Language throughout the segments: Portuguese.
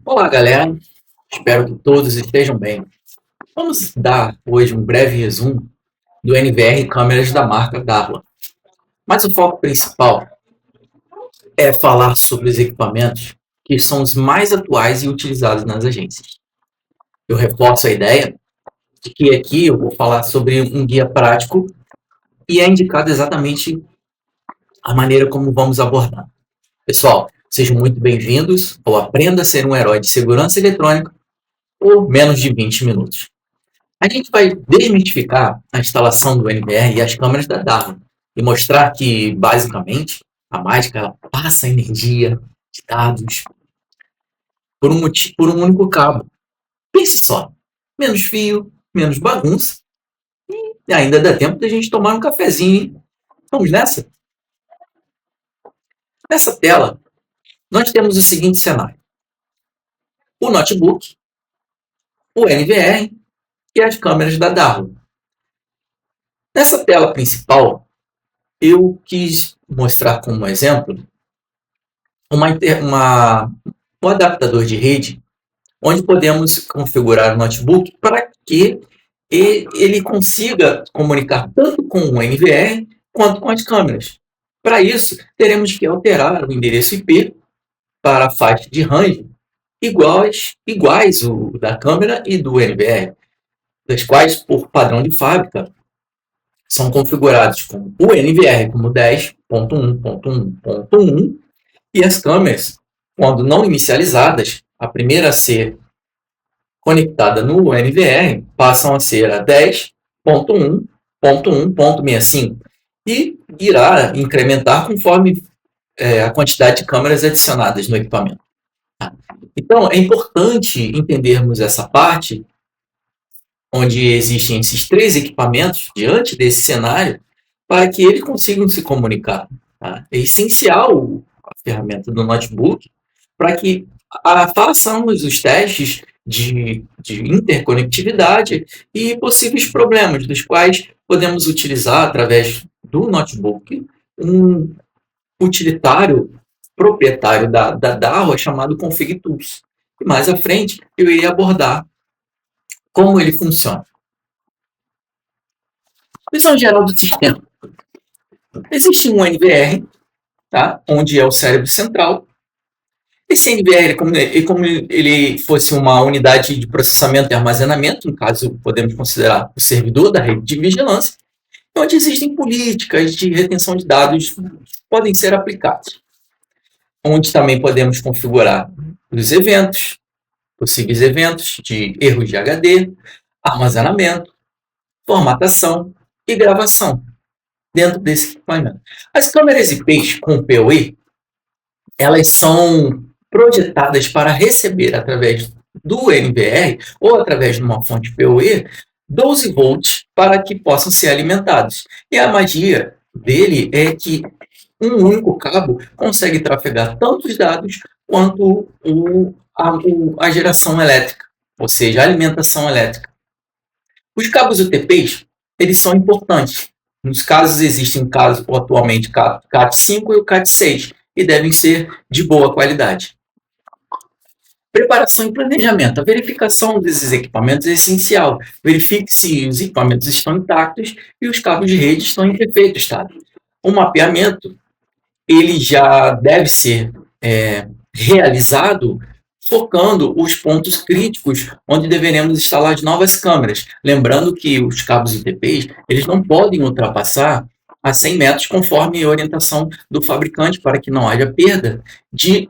Olá, galera. Espero que todos estejam bem. Vamos dar hoje um breve resumo do NVR câmeras da marca Darla. Mas o foco principal é falar sobre os equipamentos que são os mais atuais e utilizados nas agências. Eu reforço a ideia de que aqui eu vou falar sobre um guia prático e é indicado exatamente a maneira como vamos abordar. Pessoal, sejam muito bem-vindos ao Aprenda a Ser um Herói de Segurança Eletrônica por menos de 20 minutos. A gente vai desmistificar a instalação do NVR e as câmeras da Darwin e mostrar que, basicamente, a mágica ela passa energia de dados por um único cabo. Pense só, menos fio, menos bagunça e ainda dá tempo da gente tomar um cafezinho. Vamos nessa? Nessa tela, nós temos o seguinte cenário. O notebook, o NVR e as câmeras da Darwin. Nessa tela principal, eu quis mostrar como exemplo um adaptador de rede, onde podemos configurar o notebook para que ele consiga comunicar tanto com o NVR quanto com as câmeras. Para isso, teremos que alterar o endereço IP para a faixa de range iguais o da câmera e do NVR, das quais, por padrão de fábrica, são configurados com o NVR como 10.1.1.1 e as câmeras, quando não inicializadas, a primeira a ser conectada no NVR passam a ser a 10.1.1.65 e irá incrementar conforme a quantidade de câmeras adicionadas no equipamento. Então, é importante entendermos essa parte, onde existem esses três equipamentos diante desse cenário, para que eles consigam se comunicar. Tá? É essencial a ferramenta do notebook para que façamos os testes de interconectividade e possíveis problemas, dos quais podemos utilizar, através do notebook, um utilitário proprietário da DAO chamado Config Tools. E mais à frente, eu irei abordar como ele funciona. Visão geral do sistema. Existe um NVR, tá? Onde é o cérebro central. Esse NVR é como ele fosse uma unidade de processamento e armazenamento, no caso, podemos considerar o servidor da rede de vigilância, onde existem políticas de retenção de dados que podem ser aplicadas. Onde também podemos configurar os eventos, possíveis eventos de erros de HD, armazenamento, formatação e gravação dentro desse equipamento. As câmeras IPs com PoE, elas são projetadas para receber através do NVR ou através de uma fonte PoE 12 volts para que possam ser alimentados. E a magia dele é que um único cabo consegue trafegar tanto os dados quanto a geração elétrica, ou seja, a alimentação elétrica. Os cabos UTPs, eles são importantes. Nos casos, existem casos atualmente Cat5 e o Cat6, e devem ser de boa qualidade. Preparação e planejamento. A verificação desses equipamentos é essencial. Verifique se os equipamentos estão intactos e os cabos de rede estão em perfeito estado. O mapeamento ele já deve ser realizado focando os pontos críticos onde deveremos instalar as novas câmeras. Lembrando que os cabos UTPs eles não podem ultrapassar a 100 metros conforme a orientação do fabricante para que não haja perda de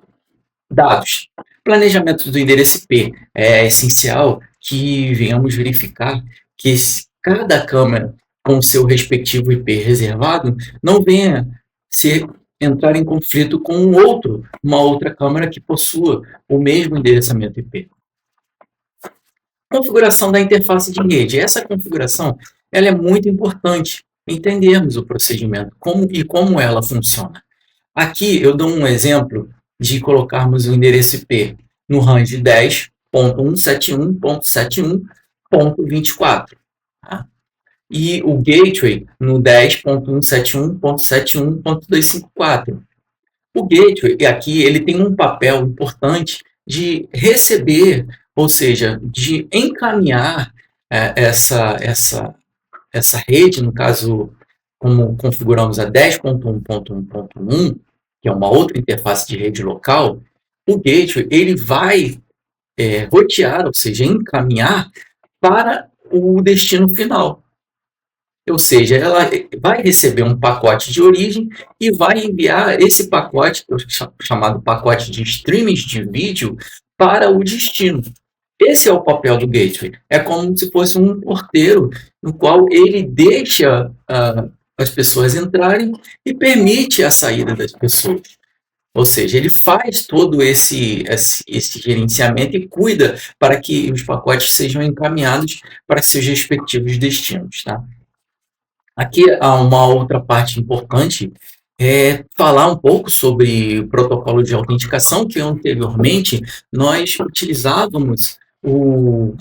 dados. Planejamento do endereço IP é essencial que venhamos verificar que cada câmera com o seu respectivo IP reservado não venha entrar em conflito com uma outra câmera que possua o mesmo endereçamento IP. Configuração da interface de rede. Essa configuração ela é muito importante entendermos o procedimento como ela funciona. Aqui eu dou um exemplo de colocarmos o endereço IP no range 10.171.71.24. Tá? E o gateway no 10.171.71.254. O gateway aqui ele tem um papel importante de receber, ou seja, de encaminhar essa rede, no caso, como configuramos a 10.1.1.1, que é uma outra interface de rede local, o gateway ele vai rotear, ou seja, encaminhar para o destino final. Ou seja, ela vai receber um pacote de origem e vai enviar esse pacote, chamado pacote de streaming de vídeo, para o destino. Esse é o papel do gateway. É como se fosse um porteiro no qual ele deixa as pessoas entrarem e permite a saída das pessoas. Ou seja, ele faz todo esse gerenciamento e cuida para que os pacotes sejam encaminhados para seus respectivos destinos. Tá? Aqui há uma outra parte importante, falar um pouco sobre o protocolo de autenticação, que anteriormente nós utilizávamos o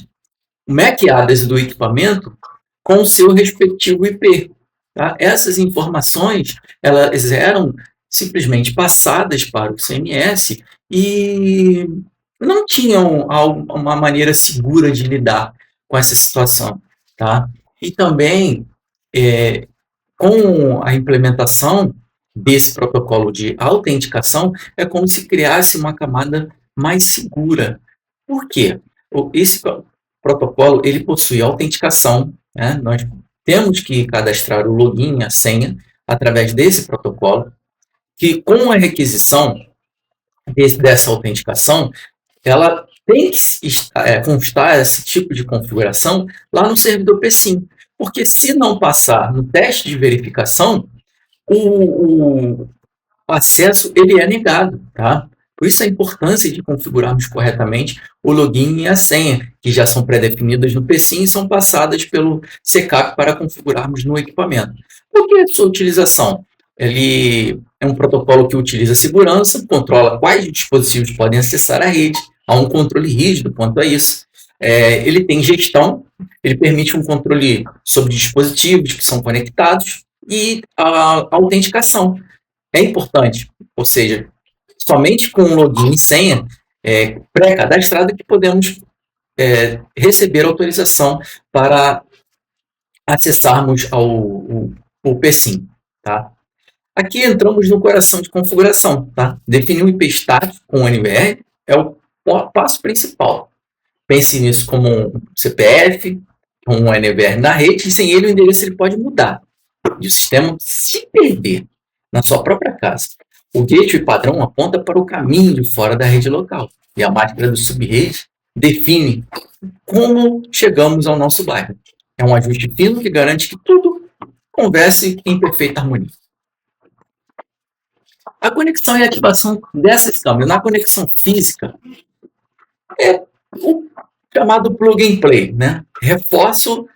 MAC address do equipamento com o seu respectivo IP. Tá? Essas informações elas eram simplesmente passadas para o CMS e não tinham uma maneira segura de lidar com essa situação. Tá? E também, com a implementação desse protocolo de autenticação, é como se criasse uma camada mais segura. Por quê? Esse protocolo ele possui autenticação, né? Nós temos que cadastrar o login e a senha através desse protocolo, que com a requisição dessa autenticação, ela tem que constar esse tipo de configuração lá no servidor PSIM, porque se não passar no teste de verificação, o acesso ele é negado, tá? Por isso a importância de configurarmos corretamente o login e a senha, que já são pré-definidas no PSIM e são passadas pelo CCAP para configurarmos no equipamento. Por que a sua utilização? Ele é um protocolo que utiliza segurança, controla quais dispositivos podem acessar a rede, há um controle rígido quanto a isso. Ele tem gestão, ele permite um controle sobre dispositivos que são conectados e a autenticação. É importante, ou seja, somente com login e senha pré-cadastrado que podemos receber autorização para acessarmos o PSIM. Tá? Aqui entramos no coração de configuração. Tá? Definir um IP estático com o NVR é o passo principal. Pense nisso como um CPF, um NVR na rede, e sem ele o endereço ele pode mudar. E o sistema se perder na sua própria casa. O gateway padrão aponta para o caminho de fora da rede local. E a máscara do subrede define como chegamos ao nosso bairro. É um ajuste fino que garante que tudo converse em perfeita harmonia. A conexão e ativação dessas câmeras na conexão física é o chamado plug and play, né? Reforço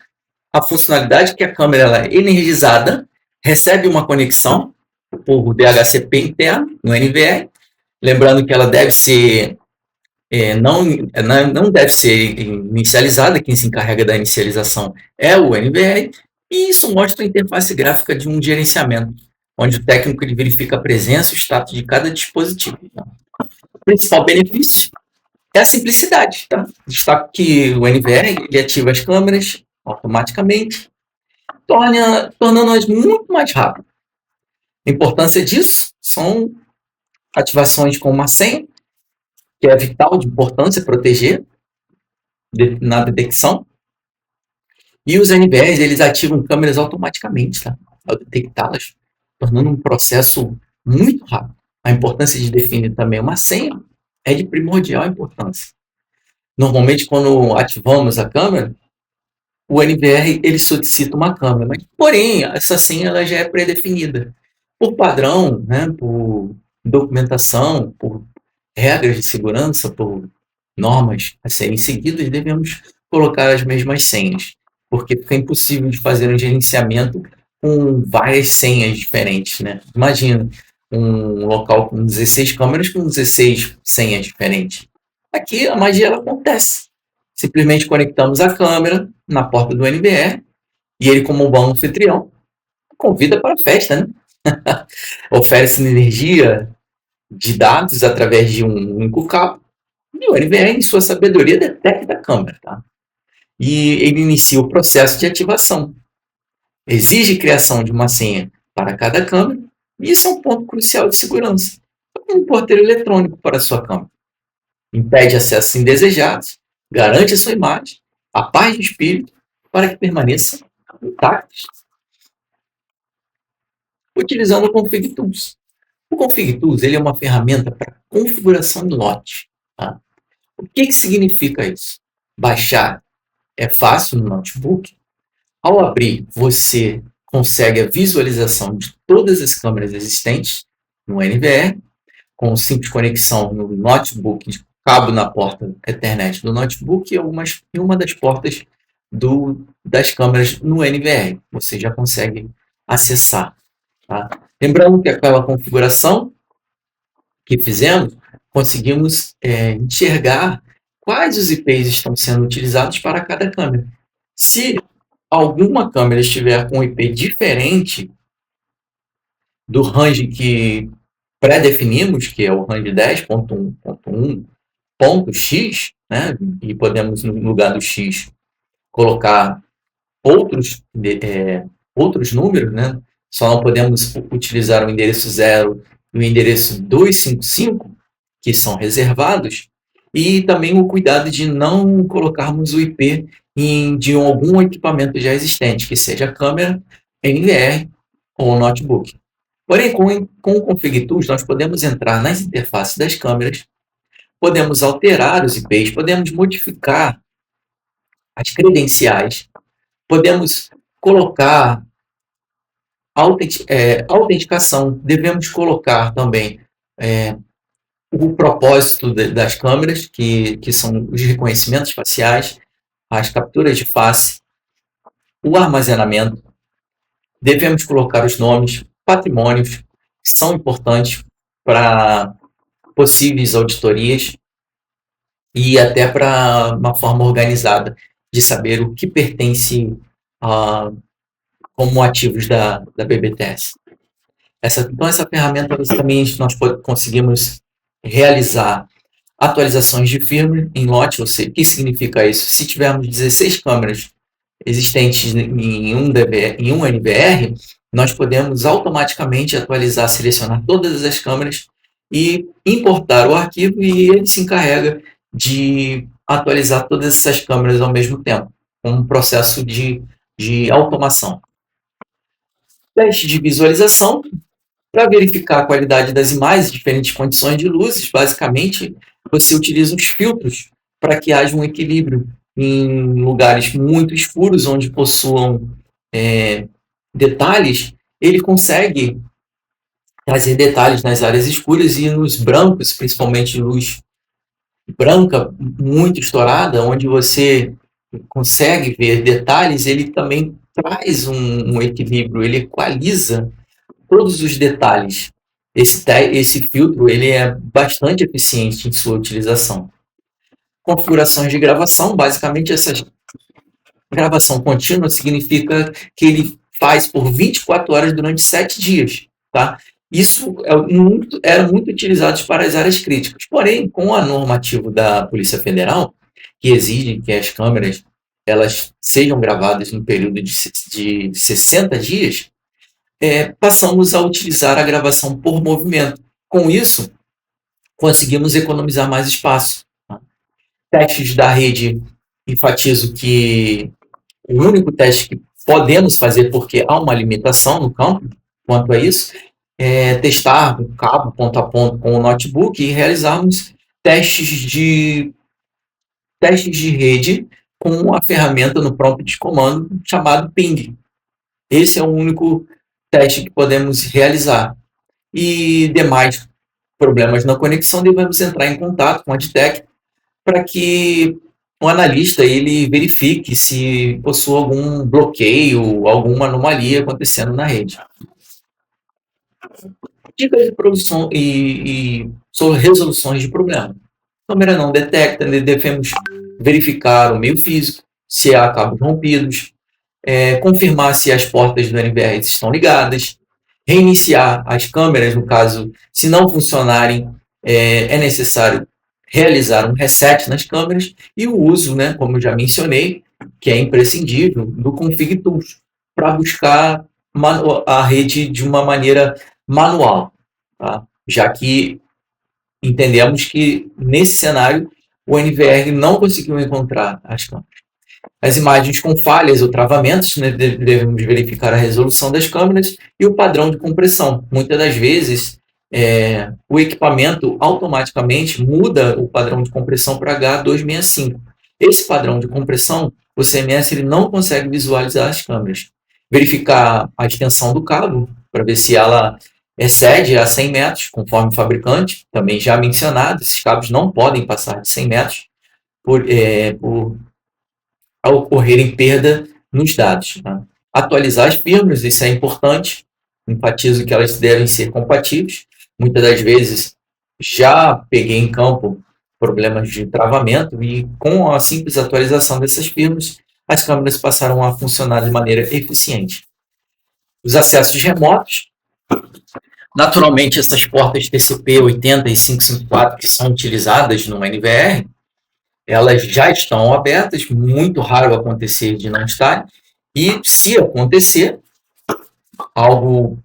a funcionalidade que a câmera ela é energizada, recebe uma conexão por DHCP interno no NVR, lembrando que ela deve ser não deve ser inicializada, quem se encarrega da inicialização é o NVR, e isso mostra a interface gráfica de um gerenciamento, onde o técnico ele verifica a presença e o status de cada dispositivo. Tá? O principal benefício é a simplicidade. Tá? Destaco que o NVR ele ativa as câmeras automaticamente, tornando-as muito mais rápidas. A importância disso são ativações com uma senha, que é vital de importância proteger na detecção. E os NVRs, eles ativam câmeras automaticamente, tá? Ao detectá-las, tornando um processo muito rápido. A importância de definir também uma senha é de primordial importância. Normalmente, quando ativamos a câmera, o NVR ele solicita uma câmera, mas, porém, essa senha ela já é pré-definida. Por padrão, né, por documentação, por regras de segurança, por normas a serem seguidas, devemos colocar as mesmas senhas, porque fica impossível de fazer um gerenciamento com várias senhas diferentes. Né? Imagina um local com 16 câmeras com 16 senhas diferentes. Aqui a magia ela acontece. Simplesmente conectamos a câmera na porta do NVR e ele, como um bom anfitrião, convida para a festa, né? Oferece energia de dados através de um único cabo E o NVR, em sua sabedoria, detecta a câmera, tá? E ele inicia o processo de ativação. Exige criação de uma senha para cada câmera, e isso é um ponto crucial de segurança. Um porteiro eletrônico para a sua câmera. Impede acessos indesejados, garante a sua imagem, a paz de espírito, para que permaneça intactos. Utilizando o Config Tools. O Config Tools ele é uma ferramenta para configuração de lote. Tá? O que significa isso? Baixar é fácil no notebook. Ao abrir, você consegue a visualização de todas as câmeras existentes no NVR, com simples conexão no notebook, de cabo na porta Ethernet do notebook e uma das portas das câmeras no NVR. Você já consegue acessar. Tá? Lembrando que aquela configuração que fizemos, conseguimos enxergar quais os IPs estão sendo utilizados para cada câmera. Se alguma câmera estiver com um IP diferente do range que pré-definimos, que é o range 10.1.1.x, né? E podemos, no lugar do X, colocar outros números, né? Só não podemos utilizar o endereço 0 e o endereço 255, que são reservados, e também o cuidado de não colocarmos o IP de algum equipamento já existente, que seja câmera, NVR ou notebook. Porém, com o Config Tools, nós podemos entrar nas interfaces das câmeras, podemos alterar os IPs, podemos modificar as credenciais, podemos colocar autenticação, devemos colocar também o propósito das câmeras, que são os reconhecimentos faciais, as capturas de face, o armazenamento, devemos colocar os nomes, patrimônios, que são importantes para possíveis auditorias e até para uma forma organizada de saber o que pertence como ativos da BBTS. Então, essa ferramenta também nós conseguimos realizar atualizações de firmware em lote, ou seja, o que significa isso? Se tivermos 16 câmeras existentes em um NVR, nós podemos automaticamente atualizar, selecionar todas as câmeras e importar o arquivo, e ele se encarrega de atualizar todas essas câmeras ao mesmo tempo, com um processo de automação. Teste de visualização. Para verificar a qualidade das imagens, diferentes condições de luzes, basicamente, você utiliza os filtros para que haja um equilíbrio em lugares muito escuros, onde possuam detalhes. Ele consegue trazer detalhes nas áreas escuras, e nos brancos, principalmente luz branca muito estourada, onde você consegue ver detalhes, ele também traz um equilíbrio, ele equaliza todos os detalhes. Esse filtro ele é bastante eficiente em sua utilização. Configurações de gravação, basicamente essa gravação contínua significa que ele faz por 24 horas durante 7 dias. Tá? Isso era muito utilizado para as áreas críticas. Porém, com a normativa da Polícia Federal, que exige que as câmeras elas sejam gravadas no período de 60 dias, passamos a utilizar a gravação por movimento. Com isso, conseguimos economizar mais espaço. Tá? Testes da rede, enfatizo que o único teste que podemos fazer, porque há uma limitação no campo quanto a isso, é testar o cabo ponto a ponto com o notebook e realizarmos testes de rede com a ferramenta no prompt de comando chamado ping. Esse é o único teste que podemos realizar. E demais problemas na conexão, devemos entrar em contato com a ADTEC para que o analista ele verifique se possui algum bloqueio, alguma anomalia acontecendo na rede. Dicas de produção e sobre resoluções de problema. A câmera não detecta, devemos verificar o meio físico, se há cabos rompidos, confirmar se as portas do NVR estão ligadas, reiniciar as câmeras, no caso, se não funcionarem, é necessário realizar um reset nas câmeras e o uso, né, como eu já mencionei, que é imprescindível, do Config Tools, para buscar a rede de uma maneira manual, tá? Já que entendemos que, nesse cenário, o NVR não conseguiu encontrar as câmeras. As imagens com falhas ou travamentos, né, devemos verificar a resolução das câmeras e o padrão de compressão. Muitas das vezes, o equipamento automaticamente muda o padrão de compressão para H265. Esse padrão de compressão, o CMS ele não consegue visualizar as câmeras. Verificar a extensão do cabo, para ver se ela excede a 100 metros, conforme o fabricante, também já mencionado, esses cabos não podem passar de 100 metros ao ocorrerem perda nos dados. Tá? Atualizar as firmwares, isso é importante, enfatizo que elas devem ser compatíveis. Muitas das vezes já peguei em campo problemas de travamento e com a simples atualização dessas firmwares, as câmeras passaram a funcionar de maneira eficiente. Os acessos remotos, naturalmente essas portas TCP/80 e 554 que são utilizadas no NVR, elas já estão abertas, muito raro acontecer de não estar, e se acontecer, algo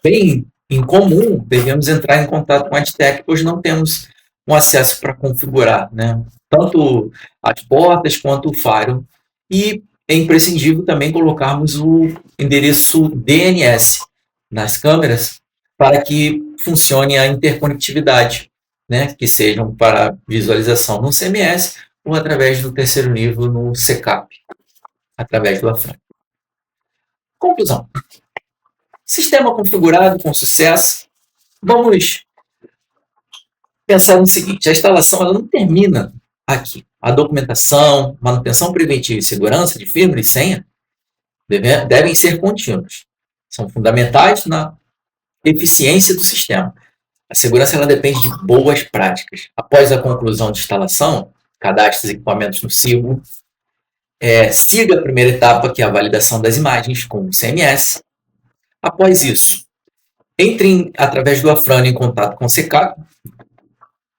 bem incomum, devemos entrar em contato com a AdTech, pois não temos um acesso para configurar, né? Tanto as portas quanto o firewall, e é imprescindível também colocarmos o endereço DNS nas câmeras para que funcione a interconectividade, né? Que sejam para visualização no CMS ou através do terceiro nível no CCAP, através do AFRAN. Conclusão. Sistema configurado com sucesso. Vamos pensar no seguinte, a instalação ela não termina aqui. A documentação, manutenção preventiva e segurança de firmware e senha devem ser contínuos. São fundamentais na eficiência do sistema. A segurança ela depende de boas práticas. Após a conclusão de instalação, cadastre os equipamentos no SIGO, siga a primeira etapa, que é a validação das imagens com o CMS. Após isso, entre através do AFRAN em contato com o CCAP,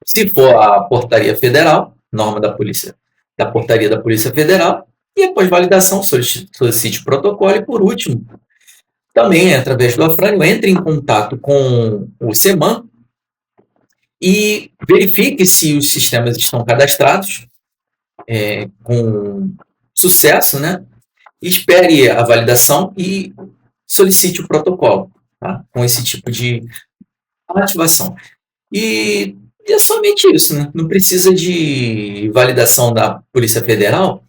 se for a portaria federal, norma da portaria da Polícia Federal, e após validação, solicite o protocolo, e por último, também através do AFRAN, entre em contato com o CEMAN e verifique se os sistemas estão cadastrados com sucesso, né? Espere a validação e solicite o protocolo, tá? Com esse tipo de ativação. E é somente isso, né? Não precisa de validação da Polícia Federal.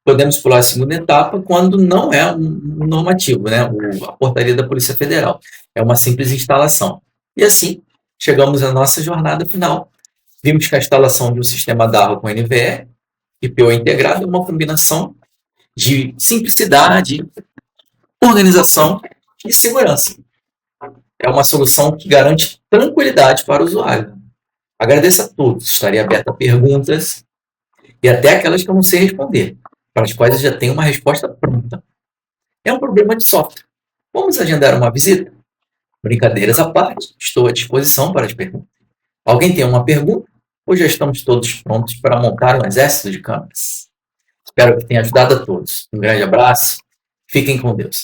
Podemos pular a segunda etapa quando não é um normativo, né? A portaria da Polícia Federal. É uma simples instalação. E assim, chegamos à nossa jornada final. Vimos que a instalação de um sistema DARPA com NVE e PO integrado é uma combinação de simplicidade, organização e segurança. É uma solução que garante tranquilidade para o usuário. Agradeço a todos. Estarei aberto a perguntas e até aquelas que eu não sei responder, para as quais eu já tenho uma resposta pronta. É um problema de software. Vamos agendar uma visita? Brincadeiras à parte, estou à disposição para as perguntas. Alguém tem uma pergunta? Ou já estamos todos prontos para montar um exército de câmeras? Espero que tenha ajudado a todos. Um grande abraço. Fiquem com Deus.